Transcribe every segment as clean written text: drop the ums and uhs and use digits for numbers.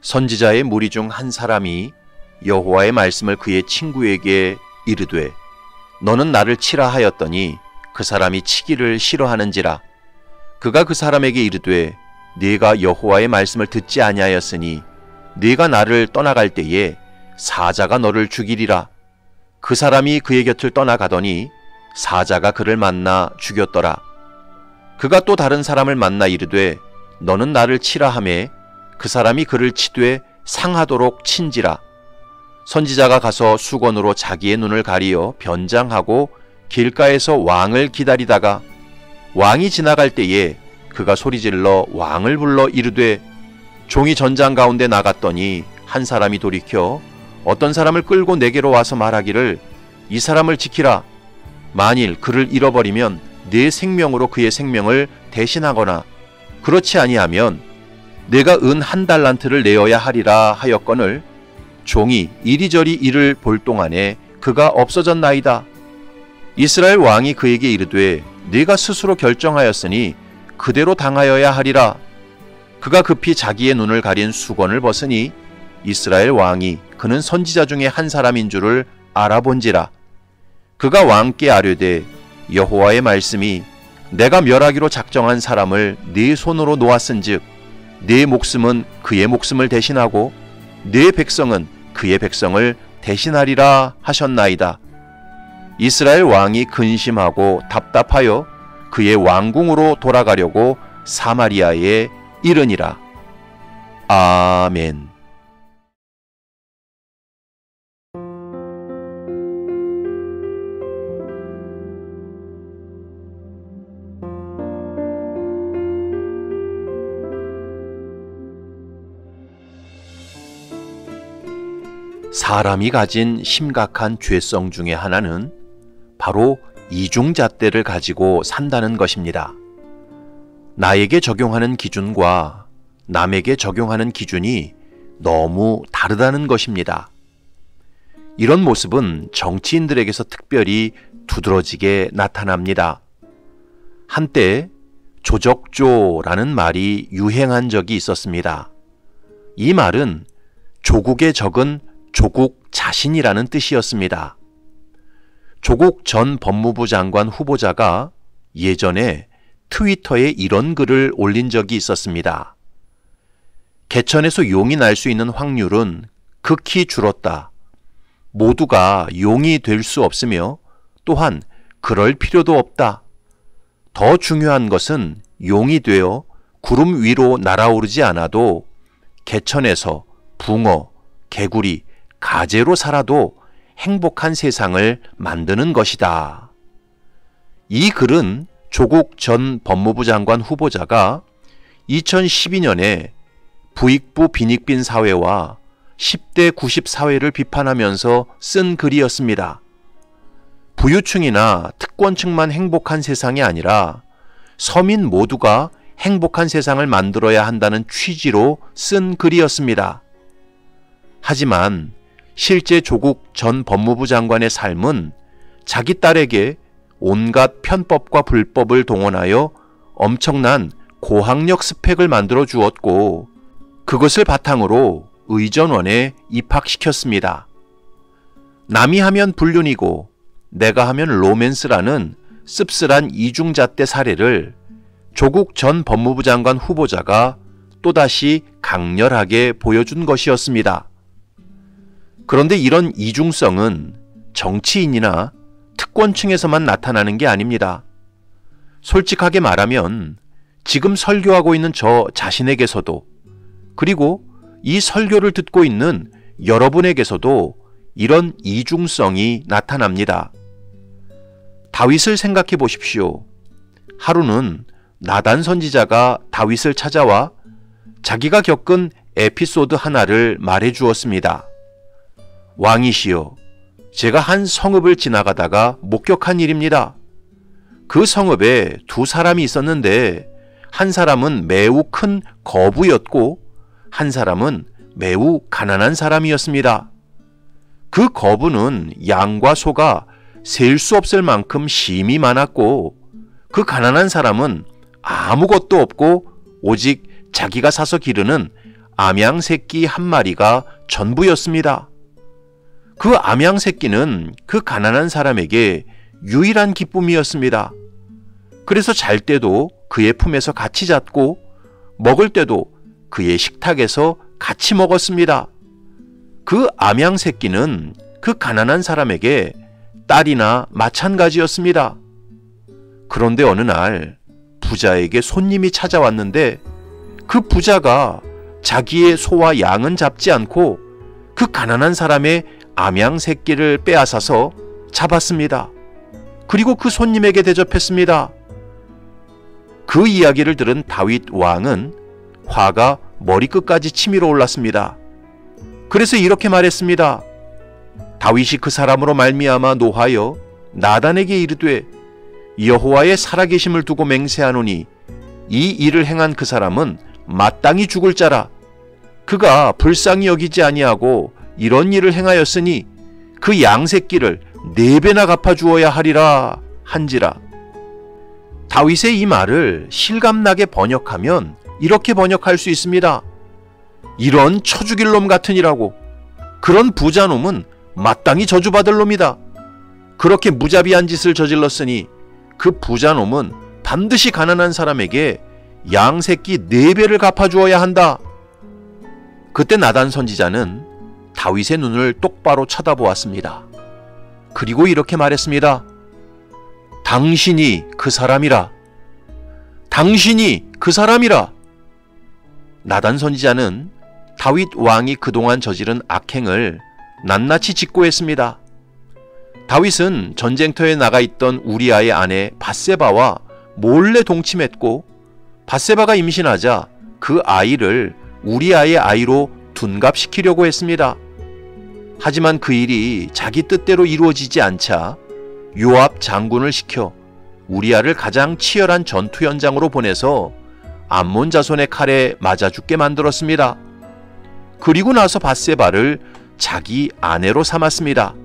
선지자의 무리 중 한 사람이 여호와의 말씀을 그의 친구에게 이르되 너는 나를 치라 하였더니 그 사람이 치기를 싫어하는지라. 그가 그 사람에게 이르되 네가 여호와의 말씀을 듣지 아니하였으니 네가 나를 떠나갈 때에 사자가 너를 죽이리라. 그 사람이 그의 곁을 떠나가더니 사자가 그를 만나 죽였더라. 그가 또 다른 사람을 만나 이르되 너는 나를 치라 하매 그 사람이 그를 치되 상하도록 친지라. 선지자가 가서 수건으로 자기의 눈을 가리어 변장하고 길가에서 왕을 기다리다가 왕이 지나갈 때에 그가 소리질러 왕을 불러 이르되 종이 전장 가운데 나갔더니 한 사람이 돌이켜 어떤 사람을 끌고 내게로 와서 말하기를 이 사람을 지키라. 만일 그를 잃어버리면 네 생명으로 그의 생명을 대신하거나 그렇지 아니하면 내가 은 1달란트를 내어야 하리라 하였거늘 종이 이리저리 이를 볼 동안에 그가 없어졌나이다. 이스라엘 왕이 그에게 이르되 네가 스스로 결정하였으니 그대로 당하여야 하리라. 그가 급히 자기의 눈을 가린 수건을 벗으니 이스라엘 왕이 그는 선지자 중에 한 사람인 줄을 알아본지라. 그가 왕께 아뢰되 여호와의 말씀이 내가 멸하기로 작정한 사람을 네 손으로 놓았은즉 네 목숨은 그의 목숨을 대신하고 네 백성은 그의 백성을 대신하리라 하셨나이다. 이스라엘 왕이 근심하고 답답하여 그의 왕궁으로 돌아가려고 사마리아에 이르니라. 아멘. 사람이 가진 심각한 죄성 중에 하나는 바로 이중잣대를 가지고 산다는 것입니다. 나에게 적용하는 기준과 남에게 적용하는 기준이 너무 다르다는 것입니다. 이런 모습은 정치인들에게서 특별히 두드러지게 나타납니다. 한때 조적조라는 말이 유행한 적이 있었습니다. 이 말은 조국의 적은 조국 자신이라는 뜻이었습니다. 조국 전 법무부 장관 후보자가 예전에 트위터에 이런 글을 올린 적이 있었습니다. 개천에서 용이 날 수 있는 확률은 극히 줄었다. 모두가 용이 될 수 없으며 또한 그럴 필요도 없다. 더 중요한 것은 용이 되어 구름 위로 날아오르지 않아도 개천에서 붕어, 개구리, 가재로 살아도 행복한 세상을 만드는 것이다. 이 글은 조국 전 법무부 장관 후보자가 2012년에 부익부 빈익빈 사회와 10대 90 사회를 비판하면서 쓴 글이었습니다. 부유층이나 특권층만 행복한 세상이 아니라 서민 모두가 행복한 세상을 만들어야 한다는 취지로 쓴 글이었습니다. 하지만 실제 조국 전 법무부 장관의 삶은 자기 딸에게 온갖 편법과 불법을 동원하여 엄청난 고학력 스펙을 만들어 주었고 그것을 바탕으로 의전원에 입학시켰습니다. 남이 하면 불륜이고 내가 하면 로맨스라는 씁쓸한 이중잣대 사례를 조국 전 법무부 장관 후보자가 또다시 강렬하게 보여준 것이었습니다. 그런데 이런 이중성은 정치인이나 특권층에서만 나타나는 게 아닙니다. 솔직하게 말하면 지금 설교하고 있는 저 자신에게서도 그리고 이 설교를 듣고 있는 여러분에게서도 이런 이중성이 나타납니다. 다윗을 생각해 보십시오. 하루는 나단 선지자가 다윗을 찾아와 자기가 겪은 에피소드 하나를 말해 주었습니다. 왕이시여, 제가 한 성읍을 지나가다가 목격한 일입니다. 그 성읍에 두 사람이 있었는데 한 사람은 매우 큰 거부였고 한 사람은 매우 가난한 사람이었습니다. 그 거부는 양과 소가 셀 수 없을 만큼 심이 많았고 그 가난한 사람은 아무것도 없고 오직 자기가 사서 기르는 암양 새끼 한 마리가 전부였습니다. 그 암양 새끼는 그 가난한 사람에게 유일한 기쁨이었습니다. 그래서 잘 때도 그의 품에서 같이 잤고 먹을 때도 그의 식탁에서 같이 먹었습니다. 그 암양 새끼는 그 가난한 사람에게 딸이나 마찬가지였습니다. 그런데 어느 날 부자에게 손님이 찾아왔는데 그 부자가 자기의 소와 양은 잡지 않고 그 가난한 사람의 암양 새끼를 빼앗아서 잡았습니다. 그리고 그 손님에게 대접했습니다. 그 이야기를 들은 다윗 왕은 화가 머리끝까지 치밀어 올랐습니다. 그래서 이렇게 말했습니다. 다윗이 그 사람으로 말미암아 노하여 나단에게 이르되 여호와의 살아계심을 두고 맹세하노니 이 일을 행한 그 사람은 마땅히 죽을 자라. 그가 불쌍히 여기지 아니하고 이런 일을 행하였으니 그 양새끼를 4배나 갚아주어야 하리라 한지라. 다윗의 이 말을 실감나게 번역하면 이렇게 번역할 수 있습니다. 이런 쳐죽일 놈 같으니라고. 그런 부자놈은 마땅히 저주받을 놈이다. 그렇게 무자비한 짓을 저질렀으니 그 부자놈은 반드시 가난한 사람에게 양새끼 4배를 갚아주어야 한다. 그때 나단 선지자는 다윗의 눈을 똑바로 쳐다보았습니다. 그리고 이렇게 말했습니다. 당신이 그 사람이라. 당신이 그 사람이라. 나단 선지자는 다윗 왕이 그동안 저지른 악행을 낱낱이 직고했습니다. 다윗은 전쟁터에 나가 있던 우리아의 아내 밧세바와 몰래 동침했고 밧세바가 임신하자 그 아이를 우리아의 아이로 둔갑시키려고 했습니다. 하지만 그 일이 자기 뜻대로 이루어지지 않자 요압 장군을 시켜 우리아를 가장 치열한 전투 현장으로 보내서 암몬 자손의 칼에 맞아 죽게 만들었습니다. 그리고 나서 밧세바를 자기 아내로 삼았습니다.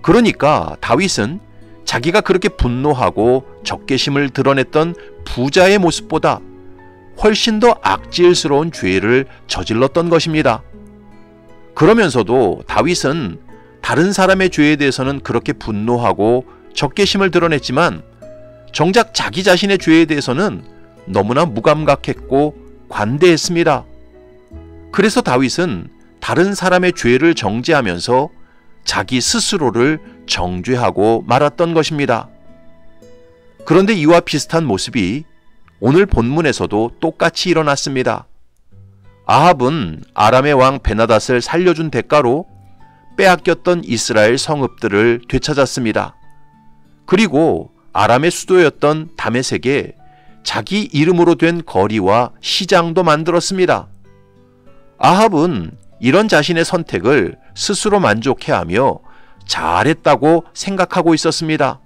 그러니까 다윗은 자기가 그렇게 분노하고 적개심을 드러냈던 부자의 모습보다 훨씬 더 악질스러운 죄를 저질렀던 것입니다. 그러면서도 다윗은 다른 사람의 죄에 대해서는 그렇게 분노하고 적개심을 드러냈지만 정작 자기 자신의 죄에 대해서는 너무나 무감각했고 관대했습니다. 그래서 다윗은 다른 사람의 죄를 정죄하면서 자기 스스로를 정죄하고 말았던 것입니다. 그런데 이와 비슷한 모습이 오늘 본문에서도 똑같이 일어났습니다. 아합은 아람의 왕 베나닷을 살려준 대가로 빼앗겼던 이스라엘 성읍들을 되찾았습니다. 그리고 아람의 수도였던 다메섹에 자기 이름으로 된 거리와 시장도 만들었습니다. 아합은 이런 자신의 선택을 스스로 만족해하며 잘했다고 생각하고 있었습니다.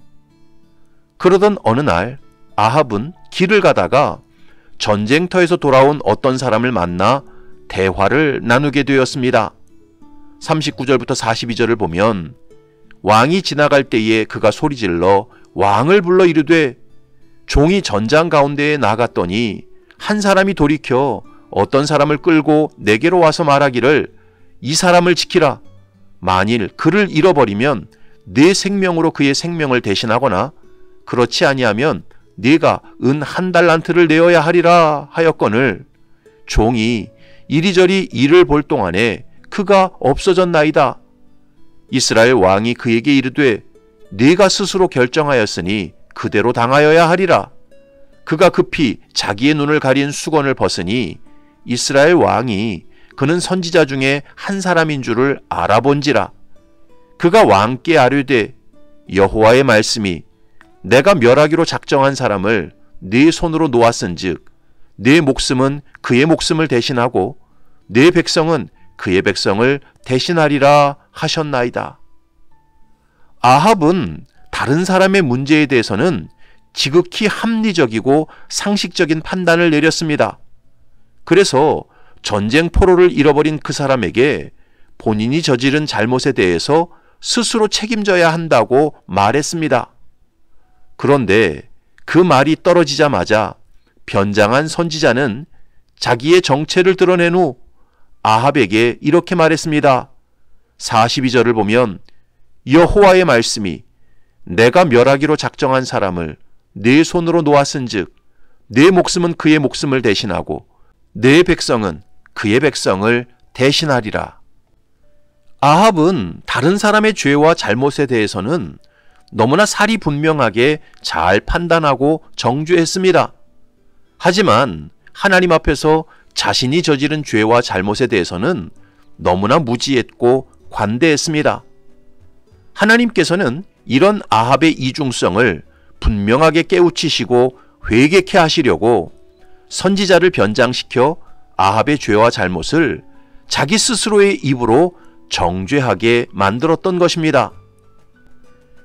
그러던 어느 날 아합은 길을 가다가 전쟁터에서 돌아온 어떤 사람을 만나 대화를 나누게 되었습니다. 39절부터 42절을 보면 왕이 지나갈 때에 그가 소리질러 왕을 불러 이르되 종이 전장 가운데에 나갔더니 한 사람이 돌이켜 어떤 사람을 끌고 내게로 와서 말하기를 이 사람을 지키라. 만일 그를 잃어버리면 내 생명으로 그의 생명을 대신하거나 그렇지 아니하면 네가 은 1달란트를 내어야 하리라 하였거늘 종이 이리저리 일을 볼 동안에 그가 없어졌나이다. 이스라엘 왕이 그에게 이르되 네가 스스로 결정하였으니 그대로 당하여야 하리라. 그가 급히 자기의 눈을 가린 수건을 벗으니 이스라엘 왕이 그는 선지자 중에 한 사람인 줄을 알아본지라. 그가 왕께 아뢰되 여호와의 말씀이 내가 멸하기로 작정한 사람을 네 손으로 놓았은즉 네 목숨은 그의 목숨을 대신하고 네 백성은 그의 백성을 대신하리라 하셨나이다. 아합은 다른 사람의 문제에 대해서는 지극히 합리적이고 상식적인 판단을 내렸습니다. 그래서 전쟁 포로를 잃어버린 그 사람에게 본인이 저지른 잘못에 대해서 스스로 책임져야 한다고 말했습니다. 그런데 그 말이 떨어지자마자 변장한 선지자는 자기의 정체를 드러낸 후 아합에게 이렇게 말했습니다. 42절을 보면 여호와의 말씀이 내가 멸하기로 작정한 사람을 내 손으로 놓았은즉 내 목숨은 그의 목숨을 대신하고 내 백성은 그의 백성을 대신하리라. 아합은 다른 사람의 죄와 잘못에 대해서는 너무나 살이 분명하게 잘 판단하고 정죄했습니다. 하지만 하나님 앞에서 자신이 저지른 죄와 잘못에 대해서는 너무나 무지했고 관대했습니다. 하나님께서는 이런 아합의 이중성을 분명하게 깨우치시고 회개케 하시려고 선지자를 변장시켜 아합의 죄와 잘못을 자기 스스로의 입으로 정죄하게 만들었던 것입니다.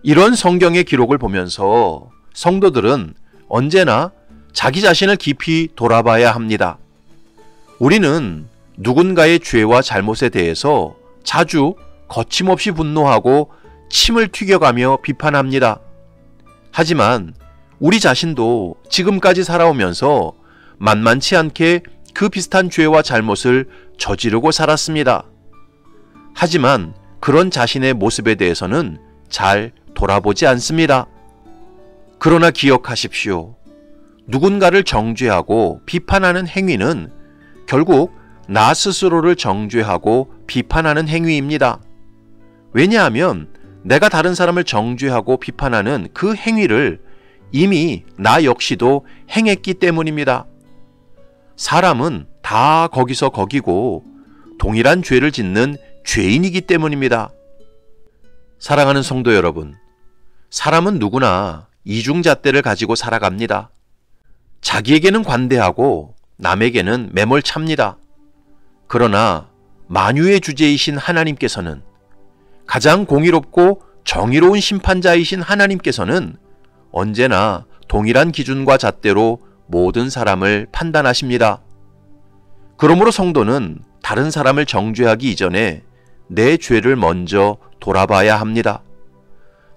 이런 성경의 기록을 보면서 성도들은 언제나 자기 자신을 깊이 돌아봐야 합니다. 우리는 누군가의 죄와 잘못에 대해서 자주 거침없이 분노하고 침을 튀겨가며 비판합니다. 하지만 우리 자신도 지금까지 살아오면서 만만치 않게 그 비슷한 죄와 잘못을 저지르고 살았습니다. 하지만 그런 자신의 모습에 대해서는 잘 돌아보지 않습니다. 그러나 기억하십시오. 누군가를 정죄하고 비판하는 행위는 결국 나 스스로를 정죄하고 비판하는 행위입니다. 왜냐하면 내가 다른 사람을 정죄하고 비판하는 그 행위를 이미 나 역시도 행했기 때문입니다. 사람은 다 거기서 거기고 동일한 죄를 짓는 죄인이기 때문입니다. 사랑하는 성도 여러분, 사람은 누구나 이중잣대를 가지고 살아갑니다. 자기에게는 관대하고 남에게는 매몰찹니다. 그러나 만유의 주제이신 하나님께서는, 가장 공의롭고 정의로운 심판자이신 하나님께서는 언제나 동일한 기준과 잣대로 모든 사람을 판단하십니다. 그러므로 성도는 다른 사람을 정죄하기 이전에 내 죄를 먼저 돌아봐야 합니다.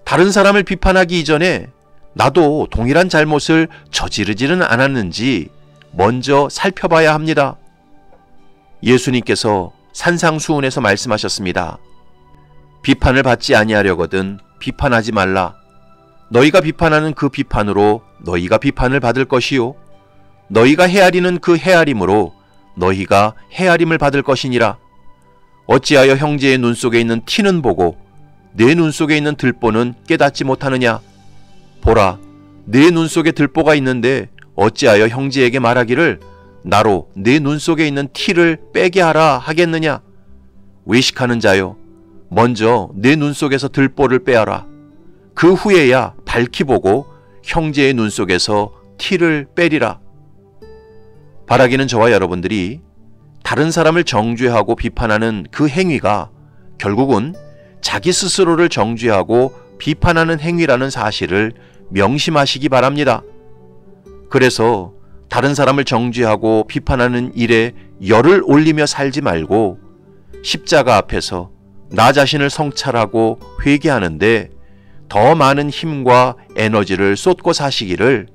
다른 사람을 비판하기 이전에 나도 동일한 잘못을 저지르지는 않았는지 먼저 살펴봐야 합니다. 예수님께서 산상수훈에서 말씀하셨습니다. 비판을 받지 아니하려거든 비판하지 말라. 너희가 비판하는 그 비판으로 너희가 비판을 받을 것이요 너희가 헤아리는 그 헤아림으로 너희가 헤아림을 받을 것이니라. 어찌하여 형제의 눈 속에 있는 티는 보고 내 눈 속에 있는 들보는 깨닫지 못하느냐. 보라, 내 눈 속에 들보가 있는데 어찌하여 형제에게 말하기를 나로 내 눈 속에 있는 티를 빼게 하라 하겠느냐. 외식하는 자여, 먼저 내 눈 속에서 들보를 빼어라. 그 후에야 밝히 보고 형제의 눈 속에서 티를 빼리라. 바라기는 저와 여러분들이 다른 사람을 정죄하고 비판하는 그 행위가 결국은 자기 스스로를 정죄하고 비판하는 행위라는 사실을 명심하시기 바랍니다. 그래서 다른 사람을 정죄하고 비판하는 일에 열을 올리며 살지 말고 십자가 앞에서 나 자신을 성찰하고 회개하는데 더 많은 힘과 에너지를 쏟고 사시기를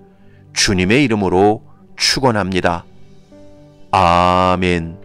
주님의 이름으로 축원합니다. 아멘.